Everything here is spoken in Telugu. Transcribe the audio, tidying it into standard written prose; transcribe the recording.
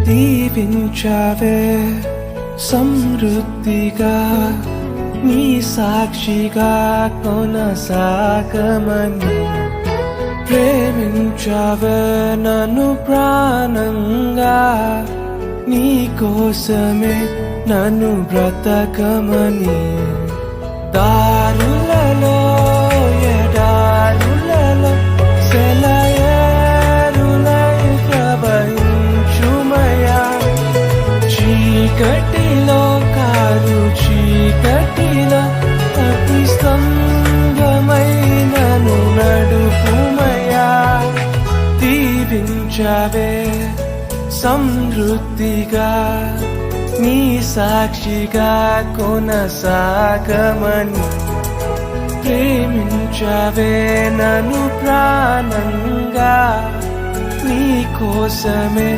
దీవించావే సమృద్ధిగా నీ సాక్షిగా కొనసాగమని ప్రేమించావే నన్ను ప్రాణంగా నీ కోసమే నన్ను బ్రతకమని దారులలో ఎడారులలో సెలయేరులై ప్రవహించుమయా చీకటిలో కారు చీకటిలో అతి స్తంభమైనను నడుపుమయా దీవించావే సమృద్ధిగా నీ సాక్షిగా కొనసాగమని ప్రేమించావే నన్ను ప్రాణంగా నీ కోసమే